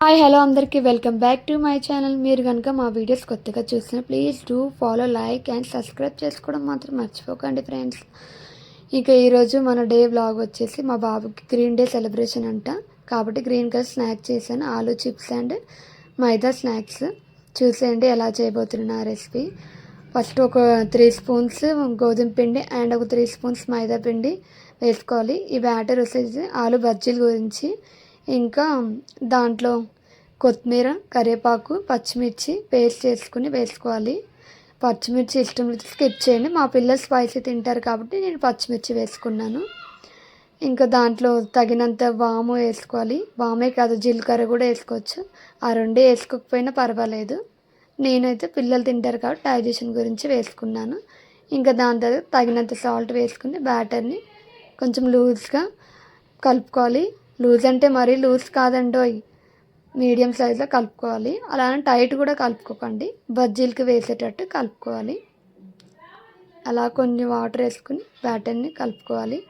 Hi hello అందరికీ welcome back to my channel. మీరు కనుక మా వీడియోస్ కొత్తగా చూసిన please do follow, like and subscribe చేసుకోవడం మాత్రం మర్చిపోకండి ఫ్రెండ్స్. ఇక ఈరోజు మన డే వ్లాగ్ వచ్చేసి మా బాబుకి గ్రీన్ డే సెలబ్రేషన్ అంట, కాబట్టి గ్రీన్ కలర్ స్నాక్ చేశాను. Aloo chips and maida snacks. చూసేయండి ఎలా చేయబోతున్నా రెసిపీ. ఫస్ట్ ఒక 3 స్పూన్స్ గోధుమ పిండి అండ్ ఒక 3 స్పూన్స్ మైదా పిండి వేసుకోవాలి. ఈ బ్యాటర్ వచ్చేసి ఆలు బజ్జీల గురించి. ఇంకా దాంట్లో కొత్తిమీర, కరివేపాకు, పచ్చిమిర్చి పేస్ట్ చేసుకుని వేసుకోవాలి. పచ్చిమిర్చి ఇష్టం స్కిప్ చేయండి. మా పిల్లలు స్పైసీ తింటారు కాబట్టి నేను పచ్చిమిర్చి వేసుకున్నాను. ఇంకా దాంట్లో తగినంత వాము వేసుకోవాలి. వామే కాదు, జీలకర్ర కూడా వేసుకోవచ్చు. ఆ రెండే వేసుకోకపోయినా పర్వాలేదు. నేనైతే పిల్లలు తింటారు కాబట్టి డైజెషన్ గురించి వేసుకున్నాను. ఇంకా దాని తర్వాత తగినంత సాల్ట్ వేసుకుని బ్యాటర్ని కొంచెం లూజ్గా కలుపుకోవాలి. లూజ్ అంటే మరీ లూజ్ కాదండోయ్, మీడియం సైజులో కలుపుకోవాలి. అలానే టైట్ కూడా కలుపుకోకండి, బజ్జీలకి వేసేటట్టు కలుపుకోవాలి. అలా కొన్ని వాటర్ వేసుకుని బ్యాటర్ని కలుపుకోవాలి.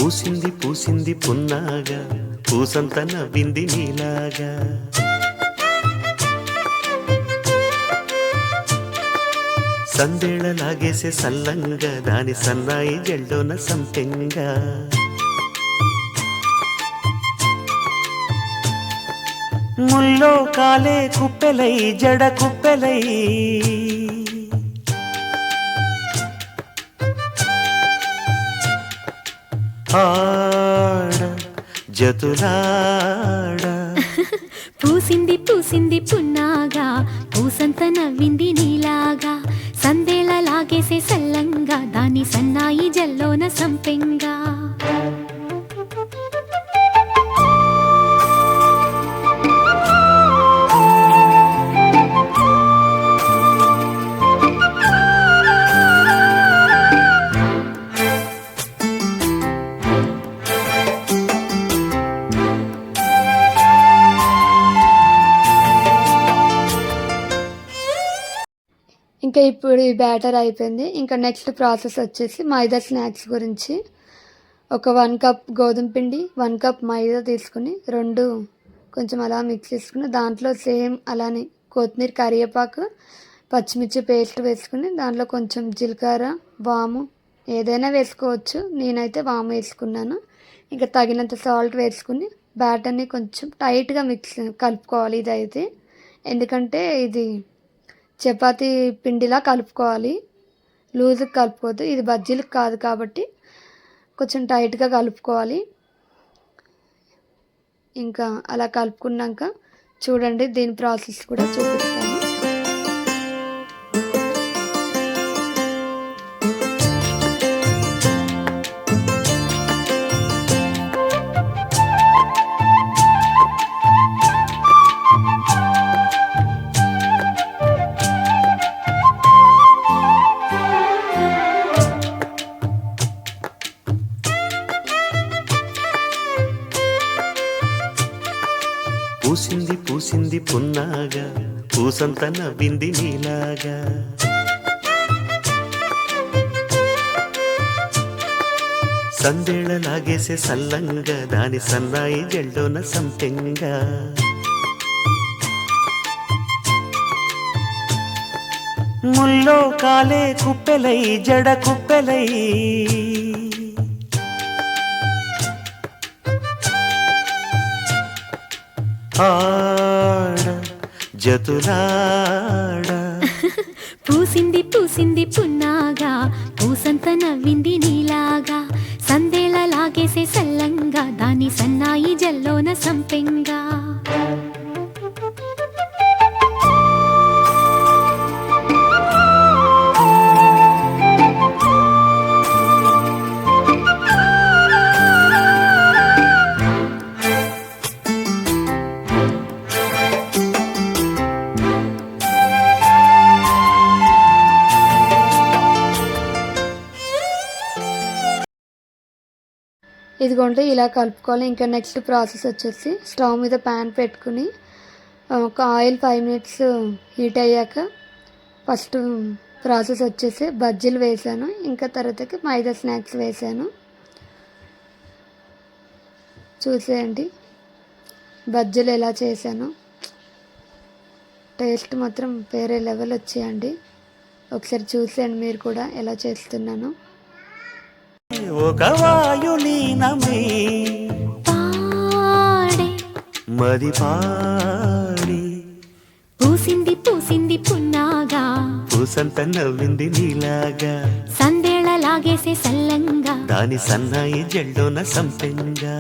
పూసింది పూసింది పున్నాగా, పూసంత నవ్వింది నీలాగా. సందేళ లాగేసే సల్లంగా, దాని సన్నాయి జెండోన సంపెంగా. ముల్లో కాలే కుప్పెలై జడ కుప్పెలై, ఆడ జతులాడ. పూసింది పూసింది పున్నాగా, పూసంత నవ్వింది నీలాగా. సందేళ లాగేసే సల్లంగా, దాని సన్నాయి జల్లోన సంపెంగా. ఇంకా ఇప్పుడు ఈ బ్యాటర్ అయిపోయింది. ఇంకా నెక్స్ట్ ప్రాసెస్ వచ్చేసి మైదా స్నాక్స్ గురించి. ఒక 1 కప్ గోధుమ పిండి, 1 కప్ మైదా తీసుకుని రెండు కొంచెం అలా మిక్స్ చేసుకుని దాంట్లో సేమ్ అలానే కొత్తిమీర, కరివేపాకు, పచ్చిమిర్చి పేస్ట్ వేసుకుని దాంట్లో కొంచెం జీలకర్ర, వాము ఏదైనా వేసుకోవచ్చు. నేనైతే వాము వేసుకున్నాను. ఇంకా తగినంత సాల్ట్ వేసుకుని బ్యాటర్ని కొంచెం టైట్గా కలుపుకోవాలి. ఇదైతే ఎందుకంటే ఇది చపాతీ పిండిలా కలుపుకోవాలి, లూజ్గా కలుపుకోవద్దు. ఇది బజ్జీలకు కాదు కాబట్టి కొంచెం టైట్గా కలుపుకోవాలి. ఇంకా అలా కలుపుకున్నాక చూడండి, దీని ప్రాసెస్ కూడా చూపిస్తాను. పూసింది పూసింది పున్నాగా, పూసంత నవ్వింది నీలాగా. సందేళ లాగేసే సల్లంగా, దాని సన్నాయి జెండోన సంపెంగా. ముల్లో కాలే కుప్పెలై జడ కుప్పెలై, ఆడ జతులాడ. పూసింది పూసింది పున్నాగా, పూసంత నవ్వింది నీలాగా. సందేళ లాగేసే సల్లంగా, దాని సన్నాయి జల్లోన సంపెంగా. ఇదిగోండి ఇలా కలుపుకోవాలి. ఇంకా నెక్స్ట్ ప్రాసెస్ వచ్చేసి స్టవ్ మీద ప్యాన్ పెట్టుకుని ఒక ఆయిల్ 5 మినిట్స్ హీట్ అయ్యాక ఫస్ట్ ప్రాసెస్ వచ్చేసి బజ్జీలు వేసాను. ఇంకా తర్వాతకి మైదా స్నాక్స్ వేసాను. చూసేయండి బజ్జీలు ఎలా చేశాను. టేస్ట్ మాత్రం వేరే లెవెల్ వచ్చేయండి. ఒకసారి చూసేయండి మీరు కూడా ఎలా చేస్తున్నాను. ఒక వాయులీనమై పాడే మది పాడి పూసింది పూసింది పున్నాగా పూసంత నవ్వింది నీలాగా సందేళ లాగేసే సల్లంగా దాని సన్నాయి జెండోన సంపెంగా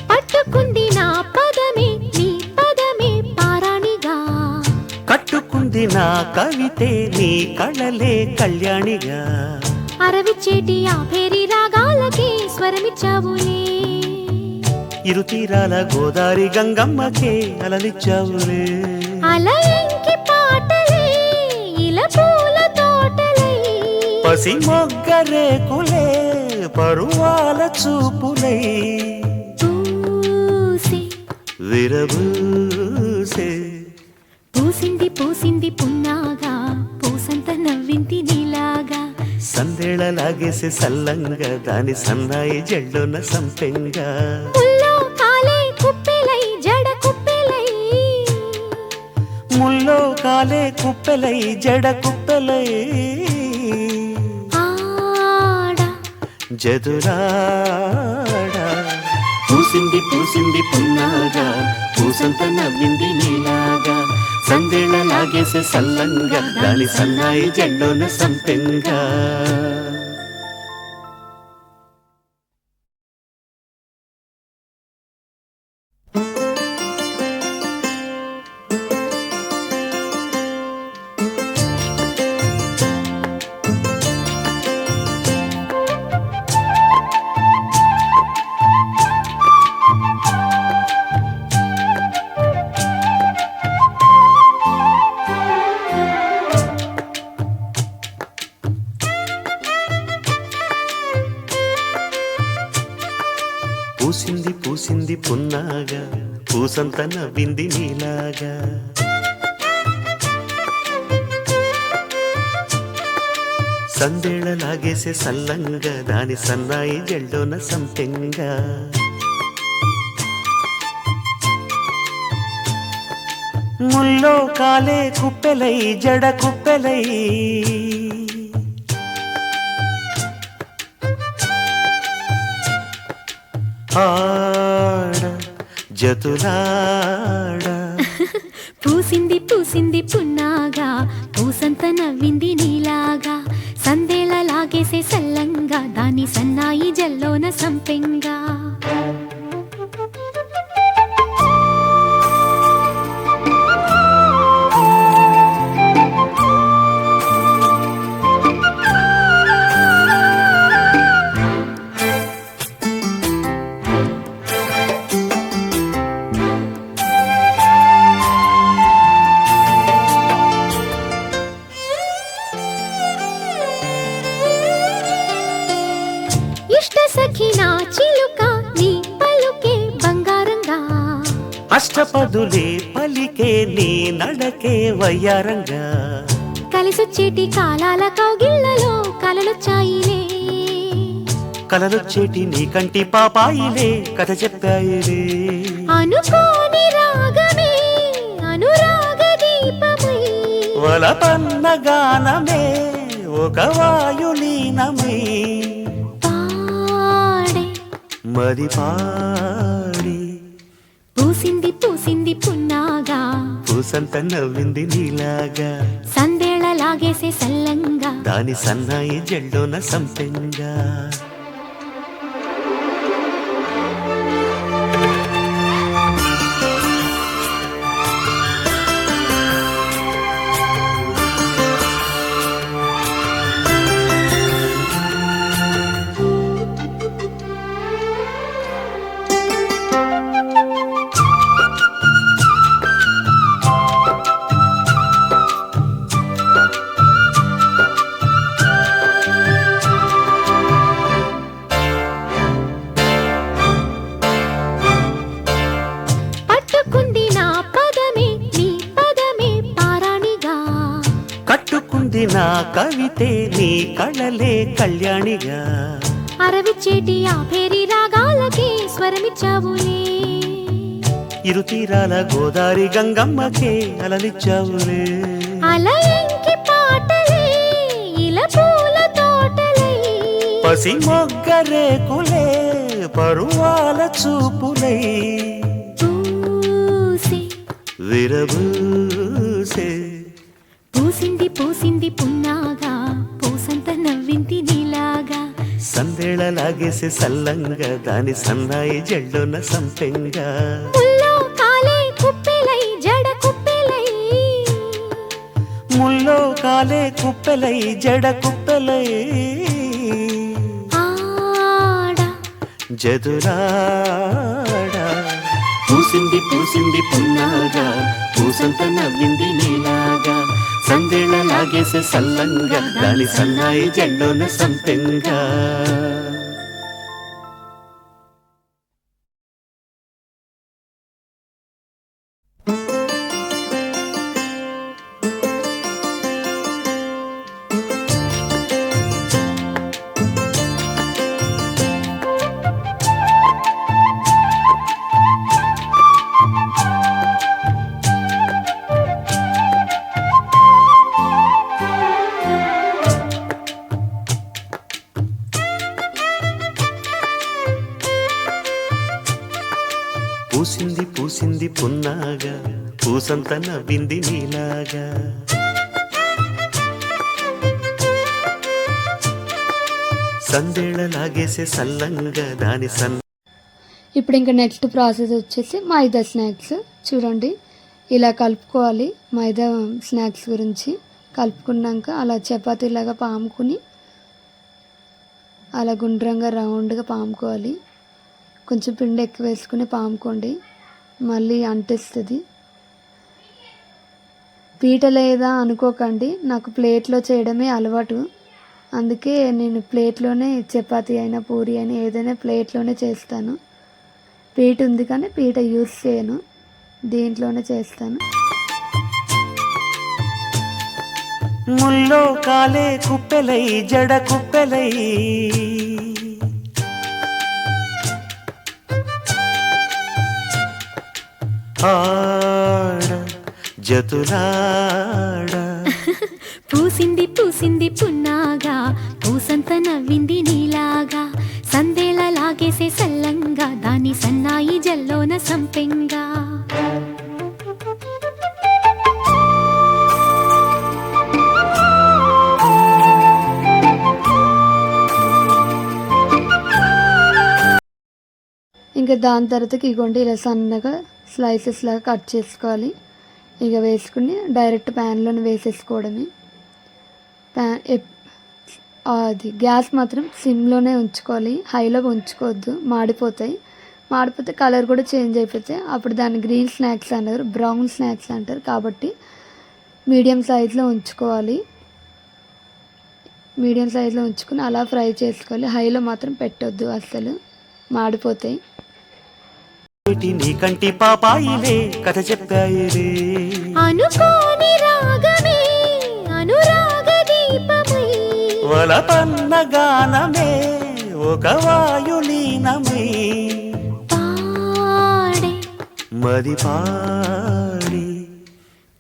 పట్టుకుంది నా పదమే నీ పదమే పారాణిగా కట్టుకుంది నా కవితే నీ కళలే కళ్యాణిగా అరవిచ్చేటి ఆ పేరి రాగాలకే స్వరమిచ్చావులే ఇరుతీరాల గోదారి గంగమ్మకే అలలిచ్చావులే అలయంకి పాటలే ఇలా పూల తోటలై పసి మొగ్గరేకులే పరువాల చూపులై పూసి విరబూసే పూసింది పూసింది పున్నాగా పూసంత నవ్వింది నీలాగా సందేళ లాగేసే సల్లంగా దాని సన్నాయి జెండోన సంపెంగా ముల్లో కాలే కుప్పెలై జడ కుప్పెలై ముల్లో కాలే కుప్పెలై జడ కుప్పెలై ఆడ జదురాడా పూసింది పూసింది పున్నాగా పూసంత నవ్వింది నీలాగా సందేళ లాగేసే సల్లంగా దాని సన్నాయి జెండోన సంపెంగా పూసింది పూసింది పున్నాగా పూసంత నవ్వింది నీలాగా సందేళ లాగేసే సల్లంగా దాని సన్నాయి జెండోన సంపెంగా ముల్లో కాలే కుప్పెలై జడ కుప్పెలై ఆడ జతులాడ పూసింది పూసింది పున్నాగా పూసంత నవ్వింది నీలాగా సందేళ లాగేసే సల్లంగా దాని సన్నాయి జల్లోన సంపెంగా ఇష్ట సఖి నా చిలుక నీ పలుకే బంగారంగా అష్టపదులే పలికే నీ నడకే వయ్యారంగా కలిసొచ్చేటి కాలాల కౌగిళ్లలో కలలొచ్చాయిలే కలలొచ్చేటి నీ కంటి పాపాయిలే కథ చెప్పాయిలే అనుకోని రాగమే అనురాగ దీపమై వలపన్న గానమే ఒక వాయులీనమై పాడే మది పాడి పూసింది పూసింది పున్నాగా పూసంత నవ్వింది నీలాగా సందేళలా లాగేసే సల్లంగా దాని సన్నాయి జల్లోన సంపెంగా పట్టుకుంది నా పదమే నీ పదమే పారాణిగా కట్టుకుంది నా కవితే నీ కళలే కళ్యాణిగా అరవిచ్చేటి ఆ పేరి రాగాలకే స్వరమిచ్చావులే ఇరుతీరాల గోదారి గంగమ్మకే అలలిచ్చావులే అలయంకి పాటలే ఇలా పూల తోటలై పసి మొగ్గరేకులే పరువాల చూపులై పూసి విరబూసే పూసింది పూసింది పున్నాగా పూసంత నవ్వింది నీలాగా సందేళ లాగేసే సల్లంగా దాని సన్నాయి జల్లోన సంపెంగా ముల్లో కాలే కుప్పెలై జడ కుప్పెలై ముల్లో కాలే కుప్పెలై జడ కుప్పెలై ఆడ జదురాడా పూసింది పూసింది పున్నాగా పూసంత నవ్వింది నీలాగా సందేళ లాగేసే సల్లంగా దాని సన్నాయి జల్లోన సంపెంగా పూసింది పూసింది పున్నాగా పూసంత నవ్వింది నీలాగా సందేళ లాగేసే సల్లంగా దాని ఇప్పుడు ఇంకా నెక్స్ట్ ప్రాసెస్ వచ్చేసి మైదా స్నాక్స్ చూడండి. ఇలా కలుపుకోవాలి. మైదా స్నాక్స్ గురించి కలుపుకున్నాక అలా చపాతీలాగా పాముకుని అలా గుండ్రంగా రౌండ్గా పాముకోవాలి. కొంచెం పిండి ఎక్కువ వేసుకుని పాముకోండి, మళ్ళీ అంటేస్తుంది. పీట లేదా అనుకోకండి, నాకు ప్లేట్లో చేయడమే అలవాటు. అందుకే నేను ప్లేట్లోనే చపాతీ అయినా పూరి అయినా ఏదైనా ప్లేట్లోనే చేస్తాను. పీట ఉంది కానీ పీట యూస్ చేయను, దీంట్లోనే చేస్తాను. ముల్లో కాలే కుప్పెలై జడ కుప్పెలై ఆడ జతులాడ పూసింది పూసింది పున్నాగా పూసంత నవ్వింది నీలాగా సందేళ లాగేసే సల్లంగా దాని సన్నాయి జల్లోన సంపెంగా ఇంకా దాని తర్వాతకి ఇగోండి ఇలా సన్నగా స్లైసెస్ లాగా కట్ చేసుకోవాలి. ఇక వేసుకుని డైరెక్ట్ ప్యాన్లోనే వేసేసుకోవడమే. అది గ్యాస్ మాత్రం సిమ్లోనే ఉంచుకోవాలి, హైలో ఉంచుకోవద్దు, మాడిపోతే కలర్ కూడా చేంజ్ అయిపోతాయి. అప్పుడు దాన్ని గ్రీన్ స్నాక్స్ అంటారు, బ్రౌన్ స్నాక్స్ అంటారు. కాబట్టి మీడియం సైజులో ఉంచుకోవాలి. మీడియం సైజులో ఉంచుకుని అలా ఫ్రై చేసుకోవాలి. హైలో మాత్రం పెట్టొద్దు, అస్సలు మాడిపోతాయి. నీ కంటి పాపాయిలే కథ చెప్పాయిలే అనుకోని రాగమే అనురాగ దీపమై వలపన్న గానమే ఒక వాయులీనమై పాడే మది పాడి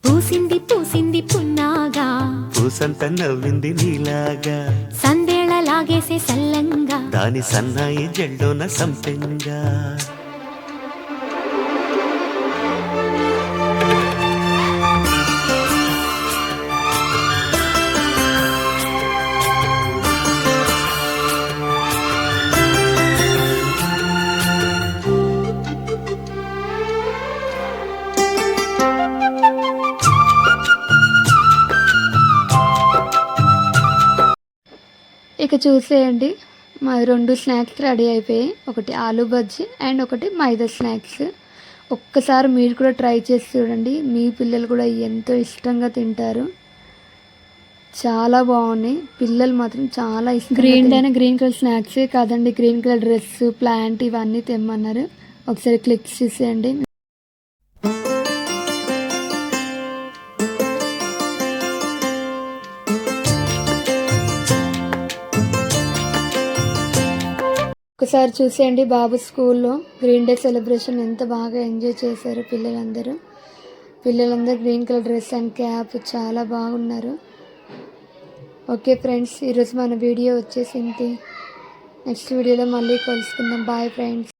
పూసింది పూసింది పున్నాగా పూసంత నవ్వింది నీలాగా సందేళ లాగేసే సల్లంగా దాని సన్నాయి జల్లోన సంపెంగా ఇక చూసేయండి, మా 2 స్నాక్స్ రెడీ అయిపోయాయి. ఒకటి ఆలూ బజ్జీ అండ్ ఒకటి మైదా స్నాక్స్. ఒక్కసారి మీరు కూడా ట్రై చేసి చూడండి, మీ పిల్లలు కూడా ఎంతో ఇష్టంగా తింటారు. చాలా బాగున్నాయి, పిల్లలు మాత్రం చాలా ఇష్టం. గ్రీన్ కలర్ స్నాక్సే కాదండి, గ్రీన్ కలర్ డ్రెస్, ప్లాంట్ ఇవన్నీ తెమ్మన్నారు. ఒకసారి క్లిక్ చేసేయండి. ఒకసారి చూసేయండి, బాబు స్కూల్లో గ్రీన్ డే సెలబ్రేషన్ ఎంత బాగా ఎంజాయ్ చేశారు పిల్లలందరూ green colour dress and cap చాలా బాగున్నారు. ఓకే ఫ్రెండ్స్, ఈరోజు మన వీడియో వచ్చేసి ఇంతే. నెక్స్ట్ వీడియోలో మళ్ళీ కలుసుకుందాం. Bye friends.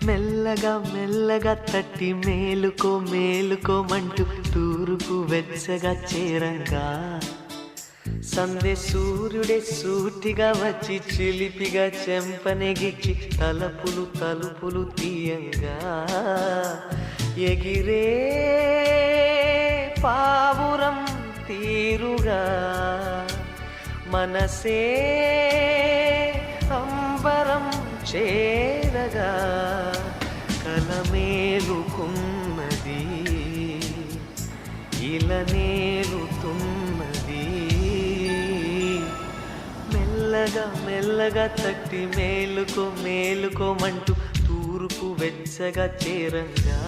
మెల్లగా మెల్లగా తట్టి మేలుకోమంటూ తూరుపు వెచ్చగా చేరంగా, సందే సూర్యుడే సూటిగా వచ్చి చిలిపిగా చెంపనెగిచ్చి తలుపులు తీయంగా, ఎగిరే పావురం తీరుగా మనసే అంబరం చేరగా, కలమేలుకున్నది ఇలనేలుతున్నది. మెల్లగా తట్టి మేలుకోమంటూ తూర్పు వెచ్చగా చేరంగా.